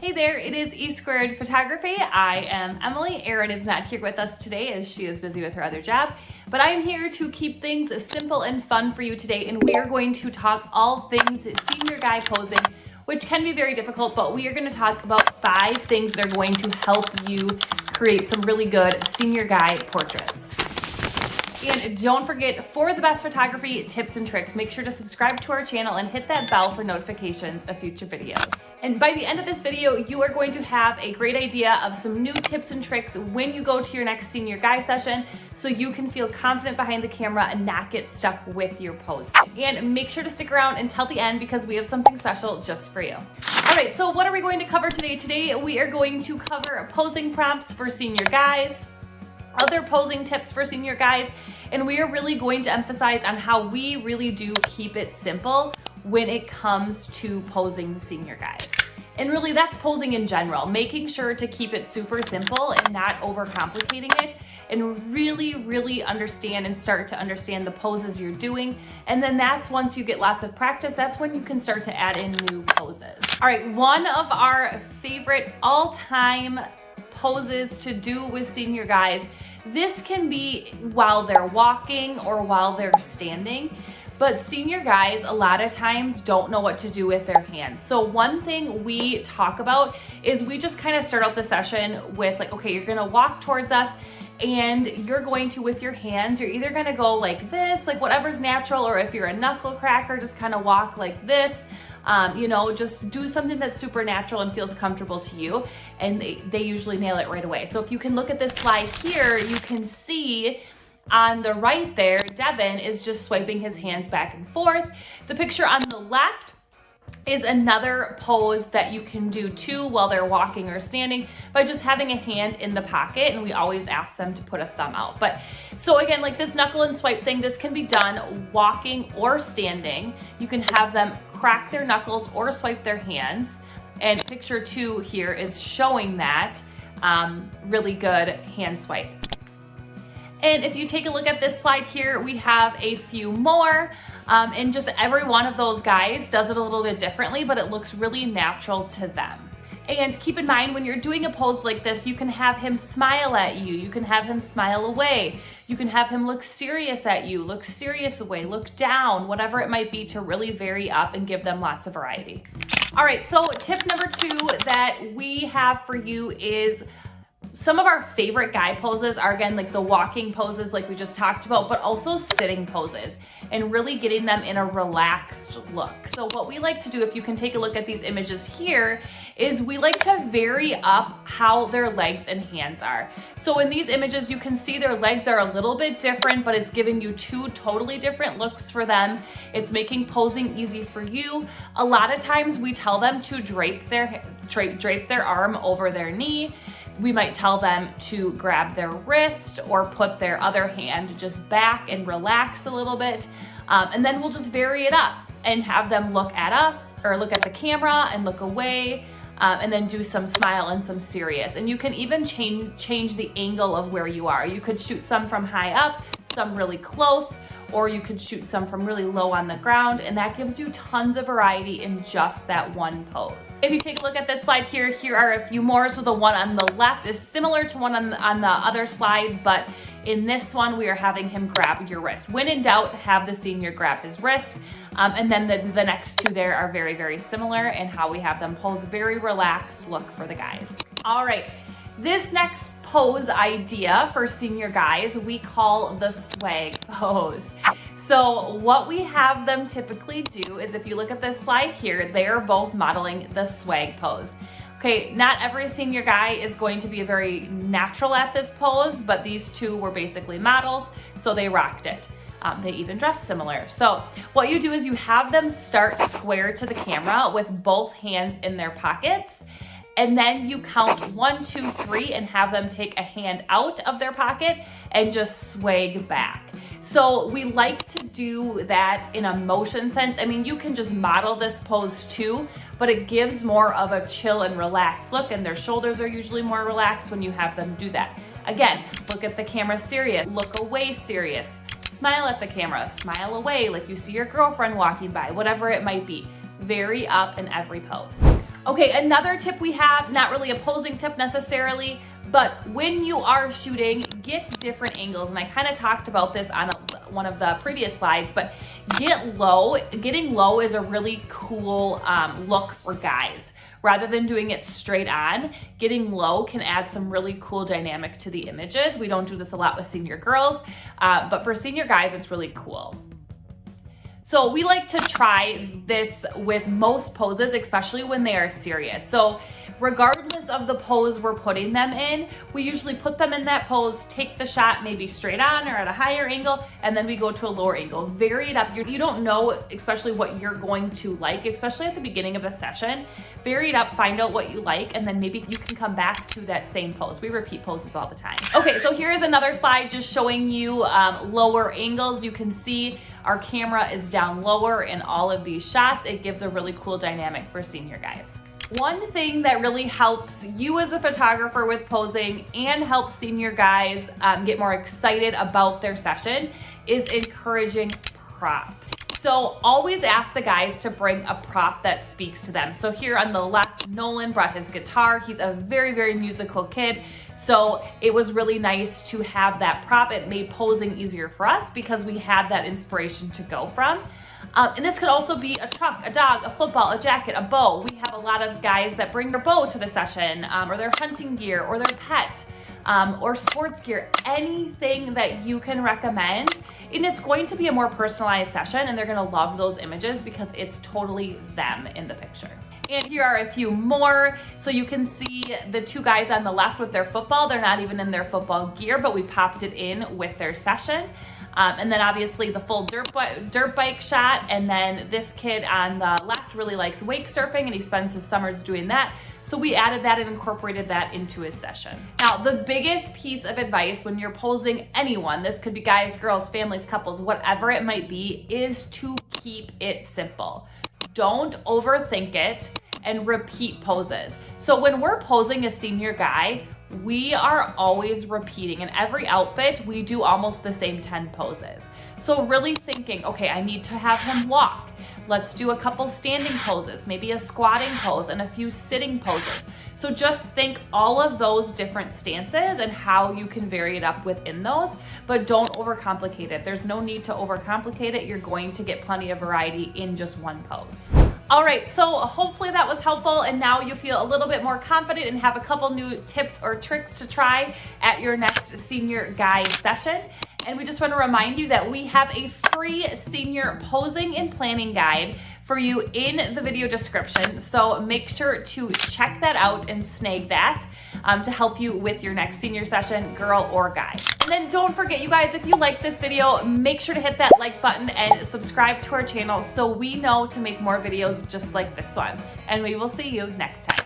Hey there, it is SquaredPhotography. I am Emily. Erin is not here with us today as she is busy with her other job, but I am here to keep things simple and fun for you today, and we are going to talk all things senior guy posing, which can be very difficult, but we are going to talk about 5 things that are going to help you create some really good senior guy portraits. And don't forget, for the best photography tips and tricks, make sure to subscribe to our channel and hit that bell for notifications of future videos. And by the end of this video, you are going to have a great idea of some new tips and tricks when you go to your next senior guy session, so you can feel confident behind the camera and not get stuck with your pose. And make sure to stick around until the end because we have something special just for you. All right, so what are we going to cover today? Today, we are going to cover posing prompts for senior guys, other posing tips for senior guys, and we are really going to emphasize on how we really do keep it simple when it comes to posing senior guys. And really that's posing in general, making sure to keep it super simple and not overcomplicating it, and really understand and start to understand the poses you're doing. And then that's once you get lots of practice, that's when you can start to add in new poses. All right, one of our favorite all-time poses to do with senior guys. This can be while they're walking or while they're standing, but senior guys a lot of times don't know what to do with their hands. So one thing we talk about is we just kind of start out the session with like, okay, you're gonna walk towards us and you're going to, with your hands, you're either gonna go like this, like whatever's natural, or if you're a knuckle cracker, just kind of walk like this. Just do something that's super natural and feels comfortable to you, and they usually nail it right away. So if you can look at this slide here, you can see on the right there, Devin is just swiping his hands back and forth. The picture on the left is another pose that you can do too while they're walking or standing by just having a hand in the pocket, and we always ask them to put a thumb out. But so again, like this knuckle and swipe thing, this can be done walking or standing. You can have them crack their knuckles or swipe their hands, and picture 2 here is showing that really good hand swipe. And if you take a look at this slide here, we have a few more, and just every one of those guys does it a little bit differently, but it looks really natural to them. And keep in mind, when you're doing a pose like this, you can have him smile at you, you can have him smile away, you can have him look serious at you, look serious away, look down, whatever it might be, to really vary up and give them lots of variety. All right, so tip number 2 that we have for you is some of our favorite guy poses are, again, like the walking poses like we just talked about, but also sitting poses, and really getting them in a relaxed look. So what we like to do, if you can take a look at these images here, is we like to vary up how their legs and hands are. So in these images, you can see their legs are a little bit different, but it's giving you 2 totally different looks for them. It's making posing easy for you. A lot of times we tell them to drape their arm over their knee. We might tell them to grab their wrist or put their other hand just back and relax a little bit. And then we'll just vary it up and have them look at us or look at the camera and look away, and then do some smile and some serious. And you can even change the angle of where you are. You could shoot some from high up, some really close, or you could shoot some from really low on the ground, and that gives you tons of variety in just that one pose. If you take a look at this slide here, here are a few more. So the one on the left is similar to one on the other slide, but in this one, we are having him grab your wrist. When in doubt, have the senior grab his wrist. And then the next 2 there are very similar in how we have them pose, very relaxed look for the guys. All right, this next pose idea for senior guys, we call the swag pose. So what we have them typically do is, if you look at this slide here, they are both modeling the swag pose. Okay, not every senior guy is going to be very natural at this pose, but these 2 were basically models, so they rocked it. They even dress similar. So what you do is you have them start square to the camera with both hands in their pockets, and then you count 1, 2, 3 and have them take a hand out of their pocket and just swag back. So we like to do that in a motion sense. I mean, you can just model this pose too, but it gives more of a chill and relaxed look, and their shoulders are usually more relaxed when you have them do that. Again, look at the camera serious, look away serious, smile at the camera, smile away like you see your girlfriend walking by, whatever it might be. Vary up in every pose. Okay, another tip we have, not really a posing tip necessarily, but when you are shooting, get different angles. And I kind of talked about this on one of the previous slides, but get low. Getting low is a really cool look for guys. Rather than doing it straight on, getting low can add some really cool dynamic to the images. We don't do this a lot with senior girls, but for senior guys, it's really cool. So we like to try this with most poses, especially when they are serious. So regardless of the pose we're putting them in, we usually put them in that pose, take the shot maybe straight on or at a higher angle, and then we go to a lower angle. Vary it up. You don't know especially what you're going to like, especially at the beginning of the session. Vary it up, find out what you like, and then maybe you can come back to that same pose. We repeat poses all the time. Okay, so here's another slide just showing you lower angles. You can see our camera is down lower in all of these shots. It gives a really cool dynamic for senior guys. One thing that really helps you as a photographer with posing and helps senior guys get more excited about their session is encouraging props. So always ask the guys to bring a prop that speaks to them. So here on the left, Nolan brought his guitar. He's a very, very musical kid. So it was really nice to have that prop. It made posing easier for us because we had that inspiration to go from. And this could also be a truck, a dog, a football, a jacket, a bow. We have a lot of guys that bring their bow to the session, or their hunting gear, or their pet, or sports gear, anything that you can recommend. And it's going to be a more personalized session, and they're gonna love those images because it's totally them in the picture. And here are a few more. So you can see the two guys on the left with their football. They're not even in their football gear, but we popped it in with their session. And then obviously the full dirt bike shot. And then this kid on the left really likes wake surfing and he spends his summers doing that. So we added that and incorporated that into his session. Now, the biggest piece of advice when you're posing anyone, this could be guys, girls, families, couples, whatever it might be, is to keep it simple. Don't overthink it and repeat poses. So when we're posing a senior guy, we are always repeating. In every outfit, we do almost the same 10 poses. So really thinking, okay, I need to have him walk. Let's do a couple standing poses, maybe a squatting pose and a few sitting poses. So just think all of those different stances and how you can vary it up within those, but don't overcomplicate it. There's no need to overcomplicate it. You're going to get plenty of variety in just one pose. All right, so hopefully that was helpful and now you feel a little bit more confident and have a couple new tips or tricks to try at your next senior guy session. And we just want to remind you that we have a free senior posing and planning guide for you in the video description. So make sure to check that out and snag that to help you with your next senior session, girl or guy. And then don't forget, you guys, if you like this video, make sure to hit that like button and subscribe to our channel so we know to make more videos just like this one. And we will see you next time.